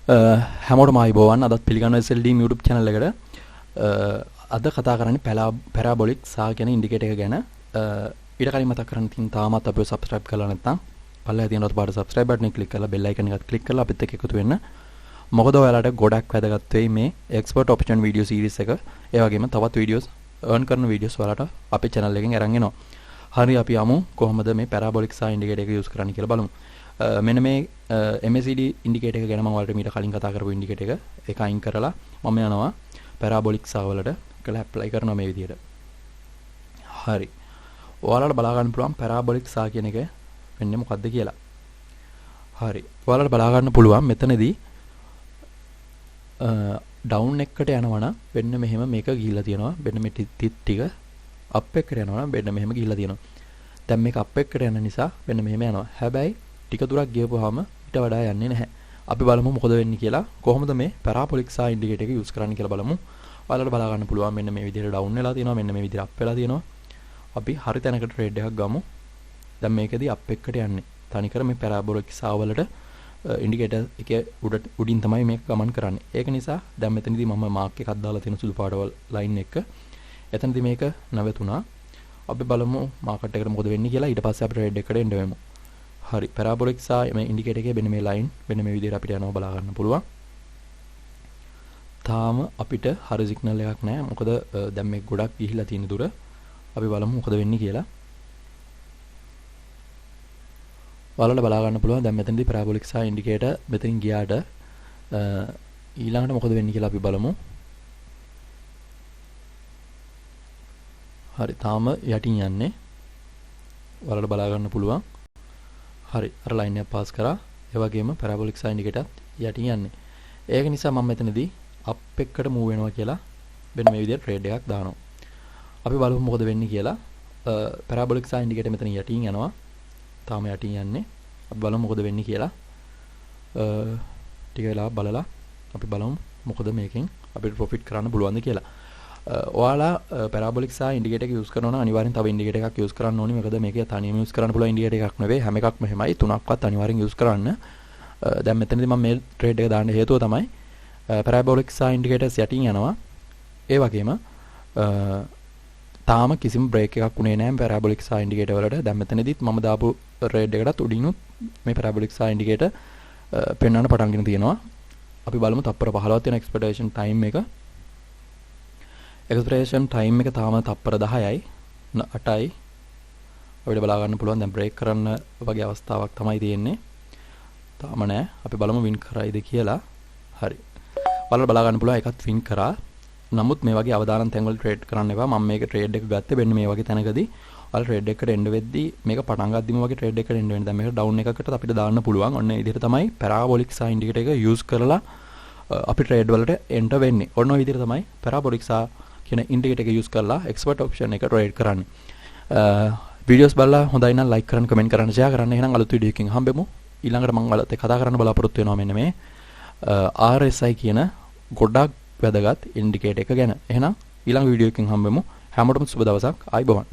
හැමෝටම ආයිබෝවන්. අදත් පිළිගන්නවා SLDEEM YouTube channel එකට. අද කතා කරන්නේ parabolic සා කියන ඉන්ඩිකේටර් එක ගැන. ඊට කලින් මතක් කරන්න තියෙන තාමත් අපිව subscribe කරලා නැත්නම් පල්ලෙහා තියෙන රත් subscribe button එක click කරලා bell icon එකත් click කරලා අපිත් එක්ක එකතු වෙන්න. මොකද ඔයාලට ගොඩක් වැදගත් වෙයි මේ expert option video series එක. ඒ වගේම තවත් videos earn කරන videos ඔයාලට අපේ channel එකෙන් අරන් එනවා. හරි අපි යමු කොහොමද මේ parabolic සා ඉන්ඩිකේටර් එක use කරන්න කියලා බලමු. මෙන්න මේ MACD ඉන්ඩිකේටර් එක ගැන මම ඔයාලට මීට කලින් කතා කරපු ඉන්ඩිකේටර් එක ඒක අයින් කරලා මම යනවා parabolic සා වලට කියලා apply කරනවා මේ විදිහට. හරි. ඔයාලට බලා ගන්න පුළුවන් parabolic සා කියන එක වෙන්නේ මොකද්ද කියලා. හරි. ඔයාලට බලා ගන්න පුළුවන් මෙතනදී down එකකට යනවා නම් වෙන්න මෙහෙම මේක ගිහිල්ලා තියෙනවා. වෙන්න මේ ටික up එකකට යනවා නම් වෙන්න මෙහෙම ගිහිල්ලා තියෙනවා. දැන් මේක up එකකට යන නිසා වෙන්න මෙහෙම යනවා. හැබැයි ටික දුරක් ගියපුවාම ඊට වඩා යන්නේ නැහැ. අපි බලමු මොකද වෙන්නේ කියලා. කොහොමද මේ parabolic සා ඉන්ඩිකේටර් එක use කරන්න කියලා බලමු. ඔයාලට බලා ගන්න පුළුවන් මෙන්න මේ විදිහට down වෙලා තියෙනවා. මෙන්න මේ විදිහට up වෙලා තියෙනවා. අපි හරි තැනකට trade එකක් ගමු. දැන් මේකෙදි up එකකට යන්නේ. තනිකර මේ parabolic සා වලට ඉන්ඩිකේටර් එකේ උඩින් තමයි මේක ගමන් කරන්නේ. ඒක නිසා දැන් මෙතනදී මම මාක් එකක් දාලා තියෙන සුදු පාට ලයින් එක. එතනදී මේක නැවතුණා. අපි බලමු මාකට් එකට මොකද වෙන්නේ කියලා. ඊට පස්සේ අපි trade එකට එන්න වෙමු. හරි parabolic සා මේ ඉන්ඩිකේටර් එකේ මෙන්න මේ ලයින් මෙන්න මේ විදිහට අපිට යනවා බලා ගන්න පුළුවන්. තාම අපිට හරි සිග්නල් එකක් නැහැ. මොකද දැන් මේක ගොඩක් ගිහිලා තියෙන දුර. අපි බලමු මොකද වෙන්නේ කියලා. ඔයාලට බලා ගන්න පුළුවන් දැන් මෙතනදී parabolic සා ඉන්ඩිකේටර් මෙතනින් ගියාට ඊළඟට මොකද වෙන්නේ කියලා අපි බලමු. හරි තාම යටින් යන්නේ. ඔයාලට බලා ගන්න පුළුවන්. හරි අර ලයින් එක පාස් කරා. ඒ වගේම parabolic සා ඉන්ඩිකේටර් යටින් යන්නේ. ඒක නිසා මම මෙතනදී up එකකට move වෙනවා කියලා මෙන්න මේ විදිහට trade එකක් දානවා. අපි බලමු මොකද වෙන්නේ කියලා. parabolic සා ඉන්ඩිකේටර් මෙතන යටින් යනවා. තාම යටින් යන්නේ. අපි බලමු මොකද වෙන්නේ කියලා. ටික වෙලාවක් බලලා අපි බලමු මොකද මේකෙන් අපිට profit කරන්න පුළුවන්ද කියලා. ඔයාලා parabolic සා ඉන්ඩිකේටර් එක use කරනවා නම් අනිවාර්යෙන් තව ඉන්ඩිකේටර් එකක් use කරන්න ඕනේ. මොකද මේක තනියම use කරන්න පුළුවන් ඉන්ඩිකේටර් එකක් නෙවෙයි. හැම එකක්ම එහෙමයි. තුනක්වත් අනිවාර්යෙන් use කරන්න. දැන් මෙතනදී මම මේ trade එක දාන්න හේතුව තමයි parabolic සා ඉන්ඩිකේටර්ස් යටින් යනවා. ඒ වගේම තාම කිසිම break එකක් උනේ නැහැ parabolic සා ඉන්ඩිකේටර් වලට. දැන් මෙතනදිත් මම දාපු trade එකටත් උඩිනුත් මේ parabolic සා ඉන්ඩිකේටර් පෙන්වන්න පටන්ගෙන තියෙනවා. අපි බලමු තප්පර 15ක් තියෙන expectation time එක. expectation time එක තාම තප්පර 10යි 8යි. අපිට බලා ගන්න පුළුවන් දැන් break කරන්න වගේ අවස්ථාවක් තමයි තියෙන්නේ. තාම නෑ. අපි බලමු win කරයිද කියලා. හරි. බලලා බලා ගන්න පුළුවන් එකත් win කරා. නමුත් මේ වගේ අවදානම් තැන්වල trade කරන්න එපා. මම මේක trade එක ගත්තේ වෙන්නේ මේ වගේ තැනකදී. ඔයාලා trade එකකට එන්න වෙද්දී මේක පටන් ගද්දිම වගේ trade එකකට එන්න වෙන්නේ. දැන් මේක down එකකට අපිට දාන්න පුළුවන්. ඔන්න ඒ විදිහට තමයි parabolic සා ඉන්ඩිකේටර් එක use කරලා අපි trade වලට enter වෙන්නේ. ඔන්න ඔය විදිහට තමයි parabolic සා කියන ඉන්ඩිකේටර් එක use කරලා expert option එක trade කරන්නේ. videos බලලා හොඳයි නම් like කරන්න, comment කරන්න, share කරන්න. එහෙනම් අලුත් වීඩියෝ එකකින් හම්බෙමු. ඊළඟට මම ඔයාලත් එක්ක කතා කරන්න බලාපොරොත්තු වෙනවා මෙන්න මේ RSI කියන ගොඩක් වැදගත් ඉන්ඩිකේටර් එක ගැන. එහෙනම් ඊළඟ වීඩියෝ එකකින් හම්බෙමු. හැමෝටම සුබ දවසක්. ආයිබෝවන්.